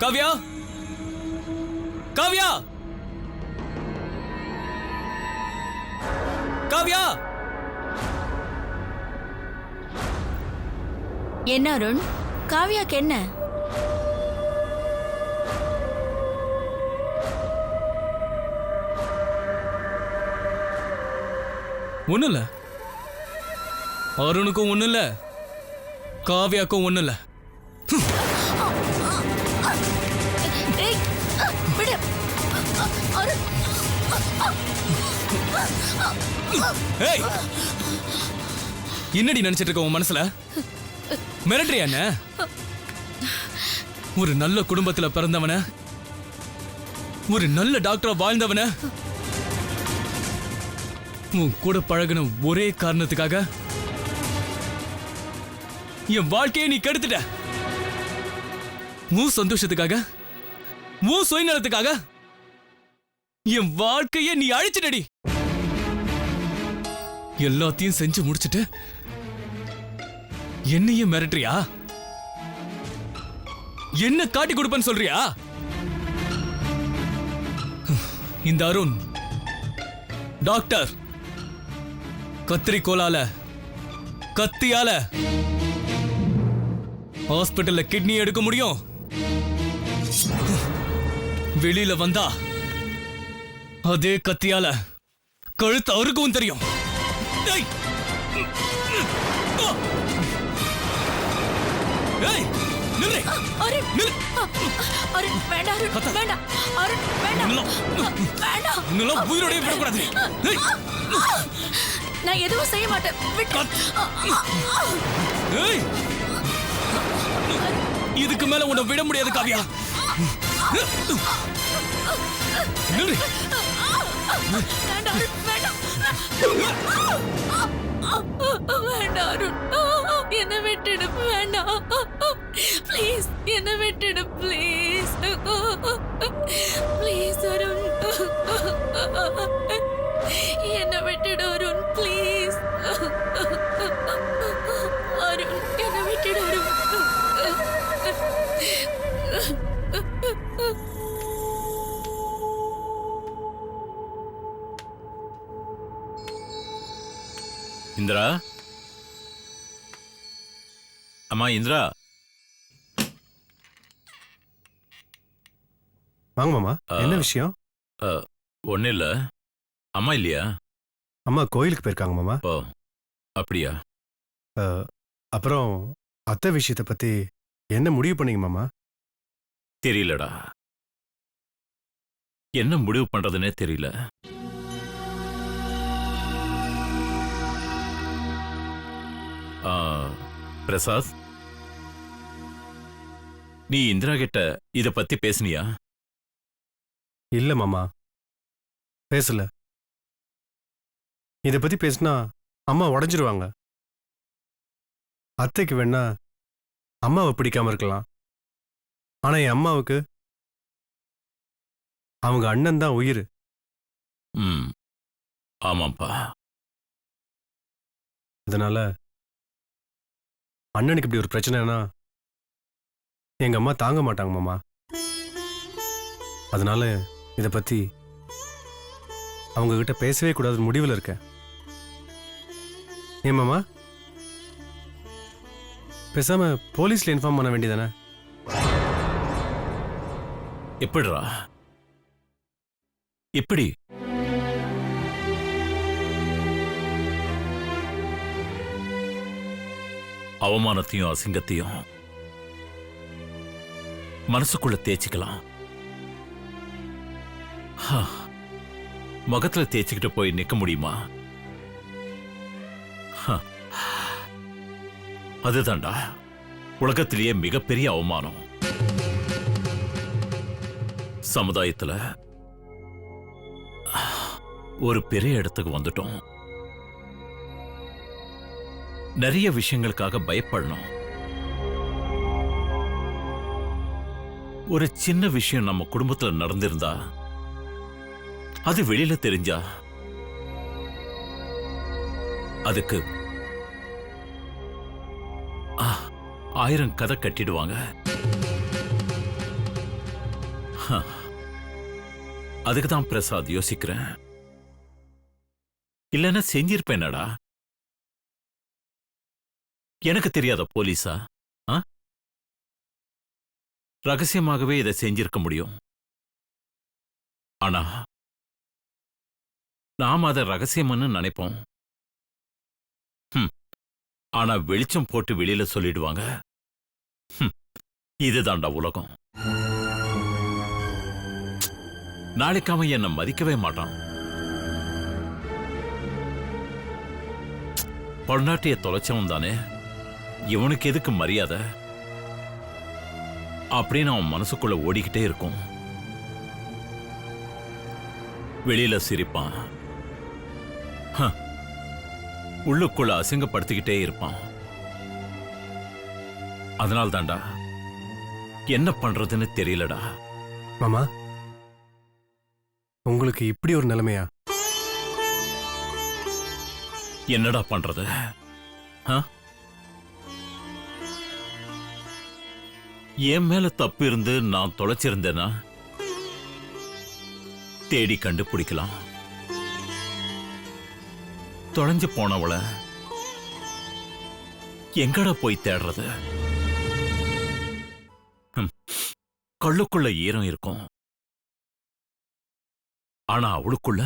காவ்யா, காவ்யா, காவ்யா. என்ன அருண், காவ்யாக்கு என்ன? ஒண்ணும் இல்ல. அருணுக்கும் ஒண்ணும் இல்ல, காவ்யாக்கும் ஒண்ணும் இல்ல. என்னடி நினைச்சிட்டு இருக்க உன் மனசுல? மிரட்டுறியா என்ன? ஒரு நல்ல குடும்பத்துல பிறந்தவன, ஒரு நல்ல டாக்டரா வாழ்ந்தவன உன் கூட பழகின ஒரே காரணத்துக்காக என் வாழ்க்கையை நீ கெடுத்துட்ட. உன் சந்தோஷத்துக்காக, உன் சுயநலத்துக்காக என் வாழ்க்கையை நீ அழிச்சிட்டடி. எல்லாத்தையும் செஞ்சு முடிச்சிட்டு என்னையும் மிரட்டுறியா? என்ன காட்டி கொடுப்பேன்னு சொல்றியா? இந்த அருண் டாக்டர், கத்திரிக்கோலால, கத்தியால ஹாஸ்பிட்டல்ல கிட்னி எடுக்க முடியும். வெளியில வந்தா அதே கத்தியால கழுத்து அவருக்கும் தெரியும். உயிரோடய விடக்கூடாது. நான் எதுவும் செய்ய மாட்டேன். இதுக்கு மேல உன்னை விட முடியாது காவ்யா. என்ன விட்டுடு, வேண்டாம் ப்ளீஸ், என்ன விட்டுடு ப்ளீஸ், ப்ளீஸ் அருண், என்ன விட்டுடு அருண் ப்ளீஸ், அருண் என்ன விட்டுடு அருண். இந்திரா, அம்மா இந்திரா. வாங்க மாமா, என்ன விஷயம்? ஒன்னும் இல்ல. அம்மா இல்லையா? அம்மா கோயிலுக்கு போயிருக்காங்க மாமா. ஓ அப்படியா? அப்புறம் அத்தை விஷயத்தை பத்தி என்ன முடிவு பண்ணீங்க மாமா? தெரியலடா, என்ன முடிவு பண்றதுன்னே தெரியல. பிரசாத், நீ இந்திரா கிட்ட இத பத்தி பேசுனியா? இல்ல மாமா, பேசல. இத பத்தி பேசினா அம்மா உடைஞ்சிருவாங்க. அத்தைக்கு வேணா அம்மாவை பிடிக்காம இருக்கலாம், ஆனா என் அம்மாவுக்கு அவங்க அண்ணன் தான் உயிர். ஆமாப்பா. அதனால அண்ணனுக்கு இப்படி ஒரு பிரச்சனைனா எங்க அம்மா தாங்க மாட்டாங்க மாமா. அதனால இத பத்தி அவங்க கிட்ட பேசவே கூடாது முடிவில் இருக்கேன். ஏன் மாமா, பேசாம போலீஸ்ல இன்ஃபார்ம் பண்ண வேண்டியதானே? எப்படிடா? எப்படி? அவமானத்தையும் அசிங்கத்தையும் மனசுக்குள்ள தேய்ச்சிக்கலாம், முகத்துல தேய்ச்சிக்கிட்டு போய் நிக்க முடியுமா? அதுதான்டா உலகத்திலேயே மிகப்பெரிய அவமானம். சமுதாயத்துல ஒரு பெரிய இடத்துக்கு வந்துட்டோம். நிறைய விஷயங்களுக்காக பயப்படணும். ஒரு சின்ன விஷயம் நம்ம குடும்பத்துல நடந்திருந்தா அது வெளியில தெரிஞ்சா அதுக்கு 1000 கதை கட்டிடுவாங்க. அதுக்கு தான் பிரசாத் யோசிக்கிறேன். இல்லைன்னா செஞ்சிருப்பேனடா. எனக்கு தெரியாத போலீஸா? ரகசியமாகவே இதை செஞ்சிருக்க முடியும். ஆனா நாம் அதை ரகசியம்னு நினைப்போம். ஆனா வெளிச்சம் போட்டு வெளியில சொல்லிடுவாங்க. இதுதான்டா உலகம். நாளைக்கு அவன் என்னை மதிக்கவே மாட்டான். பொன்னாட்டிய தொலைச்சவன் தானே, இவனுக்கு எதுக்கு மரியாதை அப்படின்னு அவன் மனசுக்குள்ள ஓடிக்கிட்டே இருக்கும். வெளியில சிரிப்பான், உள்ளுக்குள்ள அசிங்கப்படுத்திக்கிட்டே இருப்பான். அதனால தான்டா என்ன பண்றதுன்னு தெரியலடா. மாமா, உங்களுக்கு இப்படி ஒரு நிலைமையா? என்னடா பண்றது? என் மேல தப்பு இருந்து நான் தொலைச்சிருந்தேனா தேடி கண்டுபிடிக்கலாம். தொலைஞ்சு போனவள எங்கடா போய் தேடுறது? கள்ளுக்குள்ள ஈரம் இருக்கும், ஆனா அவளுக்குள்ள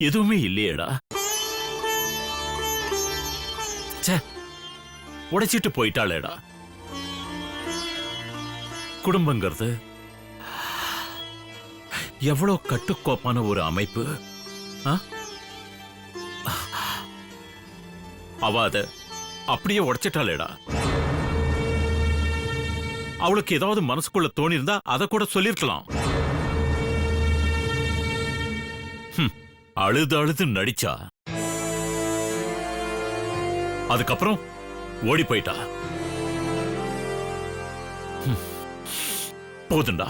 எதுவுமே இல்லையேடா. உடைச்சிட்டு போயிட்டாளேடா. குடும்பங்கிறது எவ்வளவு கட்டுக்கோப்பான ஒரு அமைப்பு. அவ அத அப்படியே உடைச்சிட்டாளேடா. அவளுக்கு ஏதாவது மனசுக்குள்ள தோணிருந்தா அதை கூட சொல்லிருக்கலாம். அழுது அழுது நடிச்சா, அதுக்கப்புறம் ஓடி போயிட்டா. போதுண்டா,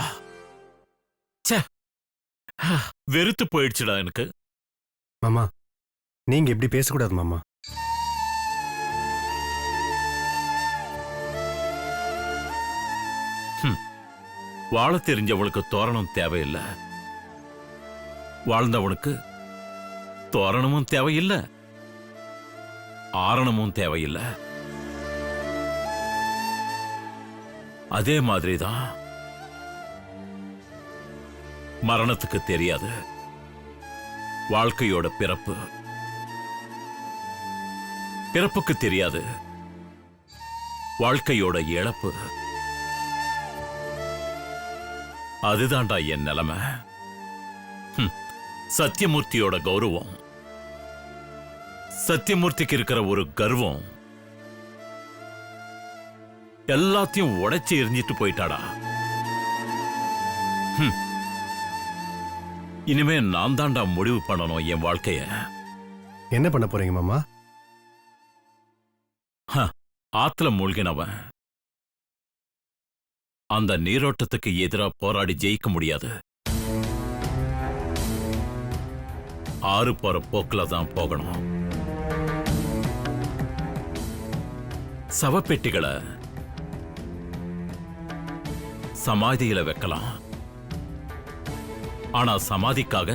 வெறுத்து போயிடுச்சுடா எனக்கு. மாமா, நீங்க இப்படி பேசக்கூடாது மாமா. வாழ தெரிஞ்சவனுக்கு தோரணம் தேவையில்லை, வாழ்ந்தவனுக்கு தோரணமும் தேவையில்லை, ஆரணமும் தேவையில்லை. அதே மாதிரிதான் மரணத்துக்கு தெரியாது வாழ்க்கையோட பிறப்பு, பிறப்புக்கு தெரியாது வாழ்க்கையோட இழப்பு. அதுதான்டா என் நிலைமை. சத்தியமூர்த்தியோட கௌரவம், சத்தியமூர்த்திக்கு இருக்கிற ஒரு கர்வம் எல்லாத்தையும் உடைச்சு எரிஞ்சிட்டு போயிட்டாடா. இனிமே நான் தான்டா முடிவு பண்ணணும் என் வாழ்க்கைய. என்ன பண்ண போறீங்க மாமா? ஆத்துல மூழ்கினவன் அந்த நீரோட்டத்துக்கு எதிராக போராடி ஜெயிக்க முடியாது. ஆறு போற போக்குல தான் போகணும். சவப்பெட்டிகளை சமாதியில வைக்கலாம், ஆனா சமாதிக்காக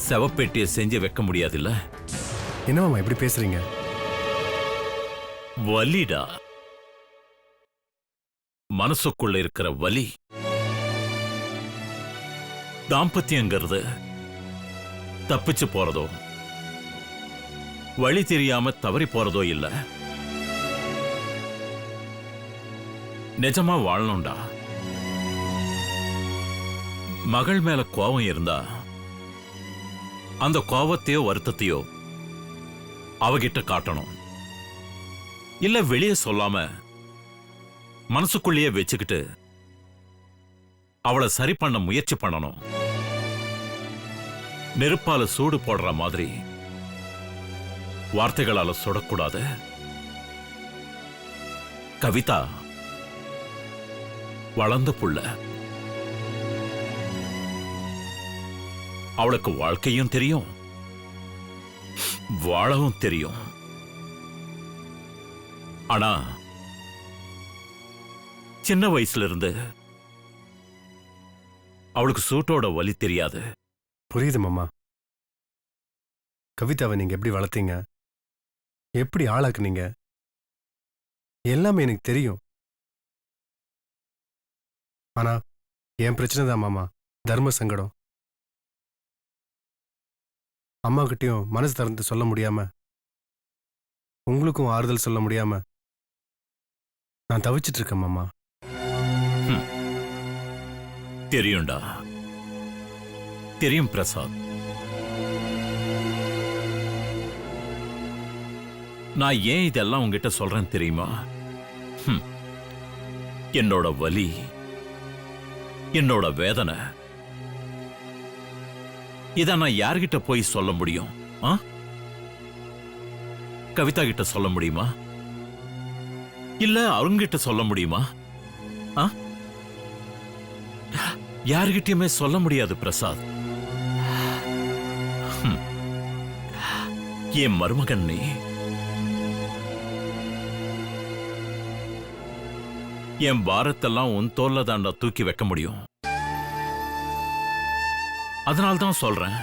சவப்பெட்டியை செஞ்சு வைக்க முடியாதுல்ல. என்ன மாமா இப்படி பேசுறீங்க? வலிடா, மனசுக்குள்ள இருக்கிற வலி. தாம்பத்தியங்கிறது தப்பிச்சு போறதோ வழி தெரியாம தவறி போறதோ இல்ல, நிஜமா வாழணும்டா. மகள் மேல கோபம் இருந்தா அந்த கோபத்தையோ வருத்தத்தையோ அவகிட்ட காட்டணும். இல்ல வெளியே சொல்லாம மனசுக்குள்ளேயே வச்சுக்கிட்டு அவளை சரி பண்ண முயற்சி பண்ணணும். நெருப்பால சூடு போடுற மாதிரி வார்த்தைகளால சுடக்கூடாது. கவிதா வளர்ந்த புள்ள, அவளுக்கு வாழ்க்கையும் தெரியும், வாழவும் தெரியும். ஆனா சின்ன வயசுல இருந்து அவளுக்கு சூட்டோட வலி தெரியாது. புரியுது மாமா. கவிதாவை நீங்க எப்படி வளர்த்தீங்க, எப்படி ஆளாக்குனீங்க, எல்லாமே எனக்கு தெரியும். ஆனா என் பிரச்சனை தான் மாமா, தர்ம சங்கடம். அம்மா கிட்டயும் மனசு திறந்து சொல்ல முடியாம, உங்களுக்கும் ஆறுதல் சொல்ல முடியாம நான் தவிச்சிட்டு இருக்கேன் மாமா. தெரியும்டா, தெரியும் பிரசாத். நான் ஏன் இதெல்லாம் உங்ககிட்ட சொல்றேன் தெரியுமா? என்னோட வலி, என்னோட வேதனை, இத நான் யார்கிட்ட போய் சொல்ல முடியும்? கவிதா கிட்ட சொல்ல முடியுமா? இல்ல அருண்கிட்ட சொல்ல முடியுமா? யார்கிட்டயுமே சொல்ல முடியாது பிரசாத். என் மருமகன் நீ. என் பாரத்தெல்லாம் உன் தோல்ல தாண்டா தூக்கி வைக்க முடியும். அதனால்தான் சொல்றேன்,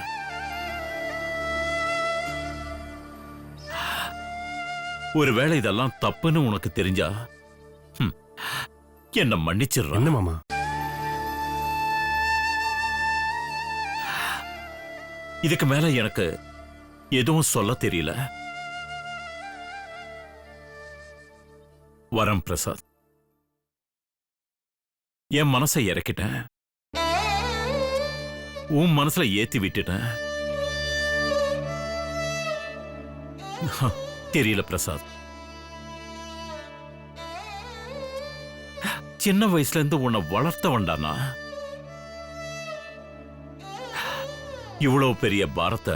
ஒருவேளை இதெல்லாம் தப்புன்னு உனக்கு தெரிஞ்சா என்ன மன்னிச்சிடுற. என்ன மாமா? இதுக்கு மேல எனக்கு எதுவும் சொல்ல தெரியல. வரம் பிரசாத், என் மனசை இறக்கிட்டேன், உன் மனசுல ஏத்தி விட்டுட்டேன். தெரியல பிரசாத், சின்ன வயசுல இருந்து உன்னை வளர்த்தவன்டானா. இவ்வளவு பெரிய பாரத்தை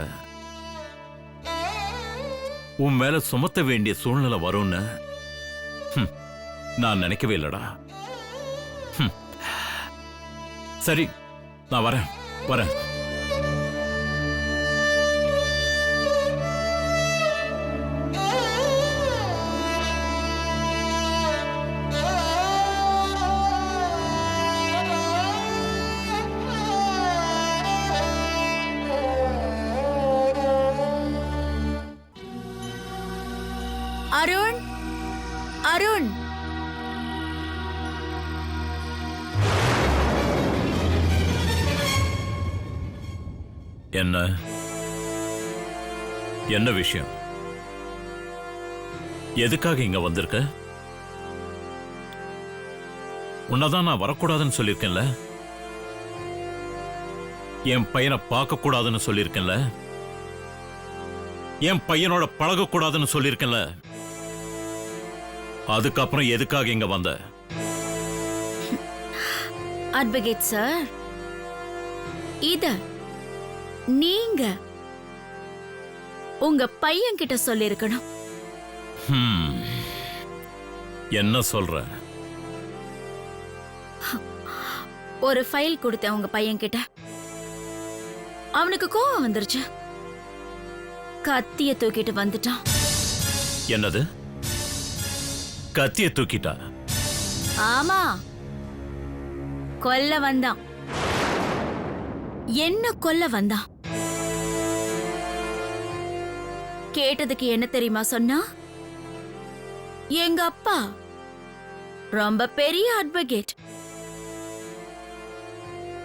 உன் மேல சுமத்த வேண்டிய சூழ்நிலை வரும்னு நான் நினைக்கவே இல்லடா. சரி, நான் வரேன். அருண், அருண், என்ன என்ன விஷயம்? எதுக்காக இங்க வந்திருக்க? உன்னதான் நான் வரக்கூடாதுன்னு சொல்லியிருக்கேன்ல, என் பையனை பார்க்க கூடாதுன்னு சொல்லியிருக்கேன்ல, என் பையனோட பழக கூடாதுன்னு சொல்லியிருக்கேன்ல, அதுக்கப்புறம் எதுக்காக இங்க வந்த? அட்வொகேட் சார், இத நீங்க உங்க பையன் கிட்ட சொல்லிருக்கணும். என்ன சொல்ற? ஒரு ஃபைல் கொடுத்தேன் உங்க பையன் கிட்ட. அவனுக்கு கோவம் வந்துருச்சு, கத்திய தூக்கிட்டு வந்துட்டான். என்னது? கத்திய தூக்கிட்டா? ஆமா, கொல்ல வந்தான். என்ன கொல்ல வந்தான். கேட்டதுக்கு என்ன தெரியுமா சொன்னா? எங்க அப்பா ரொம்ப பெரிய அட்வொகேட்,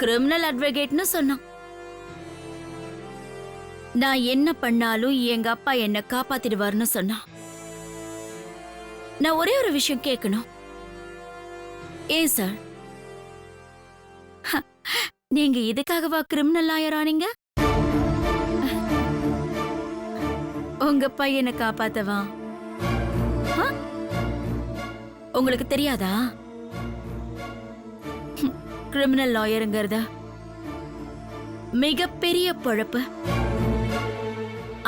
கிரிமினல் அட்வொகேட்னு சொன்னான். நான் என்ன பண்ணாலும் எங்க அப்பா என்ன காப்பாத்திடுவார்னு சொன்னான். நான் ஒரே ஒரு விஷயம் கேட்கணும். ஏன் சார், நீங்க இதுக்காகவா கிரிமினல் லாயர் ஆனீங்க? உங்க பையனை காப்பாத்தவா? உங்களுக்கு தெரியாதா? கிரிமினல் லாயருங்கிறத மிகப்பெரிய பொழப்பு.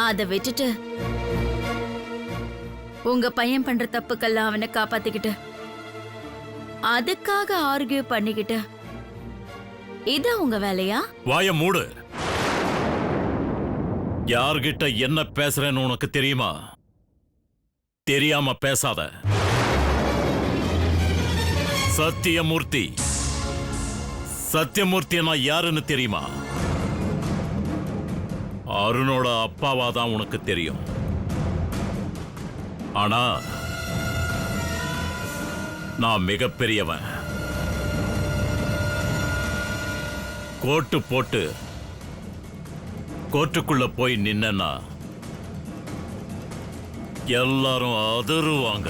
அதை விட்டுட்டு உங்க பையன் பண்ற தப்புக்கெல்லாம் அவனை காப்பாத்திக்கிட்டு அதுக்காக ஆர்கியூ பண்ணிக்கிட்டு இது உங்க வேலையா? வாய மூடு. யார்கிட்ட என்ன பேசுறேன்னு உனக்கு தெரியுமா? தெரியாம பேசாத. சத்தியமூர்த்தி. சத்தியமூர்த்தினா யாருன்னு தெரியுமா? அருணோட அப்பாவா தான் உனக்கு தெரியும். ஆனா நான் மிகப்பெரியவன். கோட்டு போட்டு கோர்ட்டுக்குள்ள போய் நின்னா எல்லாரும் அதிருவாங்க.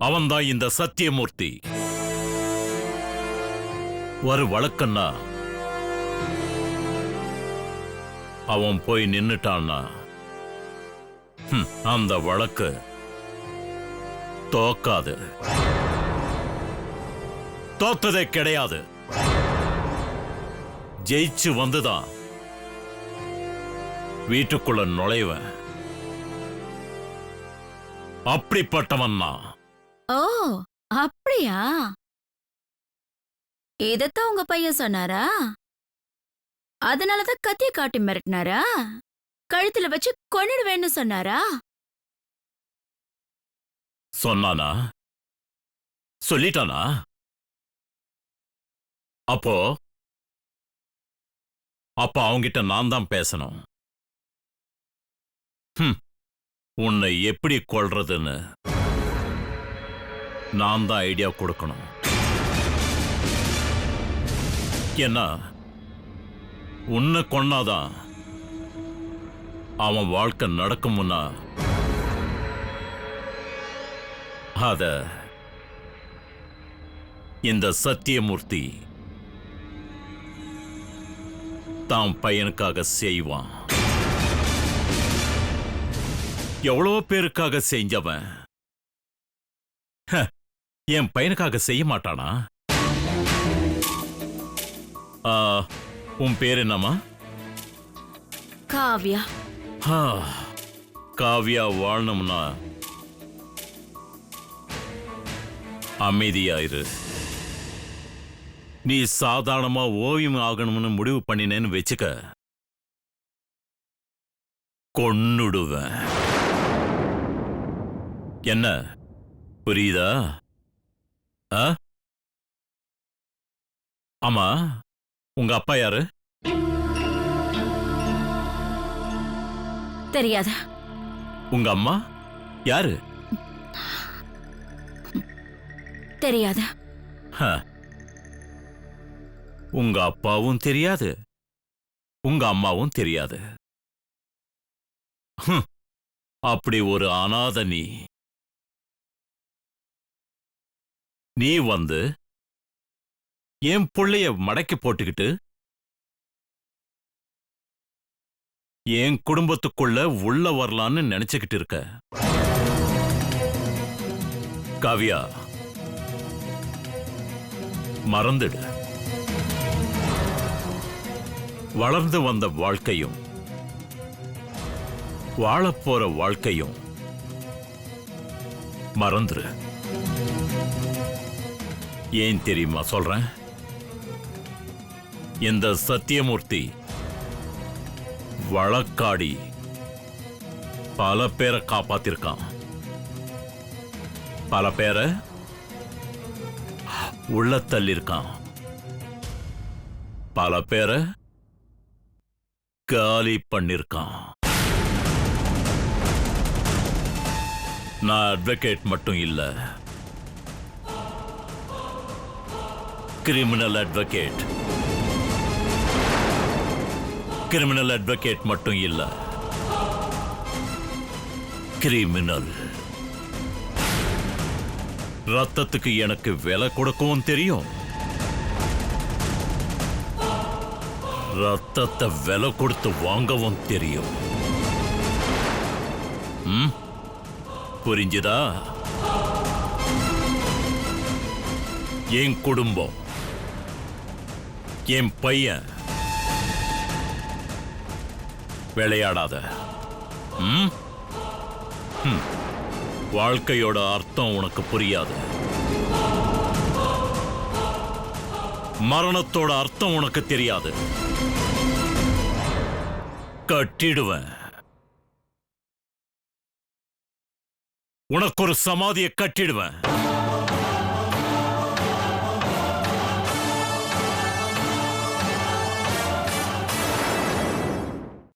அவன்தான் இந்த சத்தியமூர்த்தி. ஒரு வழக்கன்னா அவன் போய் நின்னுட்டான்னா அந்த வழக்கு தோக்காது. தோத்ததே கிடையாது. ஜெயிச்சு வந்துதான் வீட்டுக்குள்ள நுழைவன். அப்படிப்பட்டவன் நான். ஓ, அப்படியா? இதத்தான் உங்க பையன் சொன்னாரா? அதனாலதான் கத்திய காட்டி மிரட்டினாரா? கழுத்துல வச்சு கொன்னுடுவேன்னு சொன்னாரா? சொன்னானா? சொல்லிட்டானா? அப்போ அவங்கிட்ட நான் தான் பேசணும். உன்னை எப்படி கொல்றதுன்னு நான் தான் ஐடியா கொடுக்கணும். ஏன்னா உன்னை கொன்னாதான் அவன் வாழ்க்கை நடக்கும்னா அத இந்த சத்தியமூர்த்தி தான் பையனுக்காக செய்வான். எவ்வளவு பேருக்காக செஞ்சவன் என் பையனுக்காக செய்ய மாட்டானா? உன் பேர் என்னம்மா? காவ்யா. காவ்யா வாழணும்னா அமைதியாயிரு. நீ சாதாரணமா ஓவியம் ஆகணும்னு முடிவு பண்ணினேன்னு வச்சுக்க, கொன்னுடுவேன். என்ன புரியுதா? ஆமா, உங்க அப்பா யாரு? தெரியாது. உங்க அம்மா யாரு? தெரியாது. உங்க அப்பாவும் தெரியாது, உங்க அம்மாவும் தெரியாது. அப்படி ஒரு அனாதை நீ வந்து என் புள்ளைய மடக்கி போட்டுக்கிட்டு என் குடும்பத்துக்குள்ள உள்ள வரலான்னு நினைச்சுக்கிட்டு இருக்க. காவ்யா, மறந்துடு. வளர்ந்து வந்த வாழ்க்கையும் வாழப்போற வாழ்க்கையும் மறந்துரு. ஏன் தெரியுமா சொல்றேன்? இந்த சத்தியமூர்த்தி வழக்காடி பல பேரை காப்பாத்திருக்கான். பல பேரை உள்ள தள்ளிருக்கான். பல பேரை காலி பண்ணிருக்கான். நான் அட்வொகேட் மட்டும் இல்ல, கிரிமினல் அட்வொகேட். கிரிமினல் அட்வொகேட் மட்டும் இல்ல, கிரிமினல். ரத்தத்துக்கு எனக்கு விலை கொடுக்கவும் தெரியும், ரத்தத்தை விலை கொடுத்து வாங்கவும் தெரியும். புரிஞ்சுதா? என் குடும்பம், என் பையன். விளையாடாத. வாழ்க்கையோட அர்த்தம் உனக்கு புரியாது. மரணத்தோட அர்த்தம் உனக்கு தெரியாது. கட்டிடுவேன். உனக்கு ஒரு சமாதியை கட்டிடுவேன்.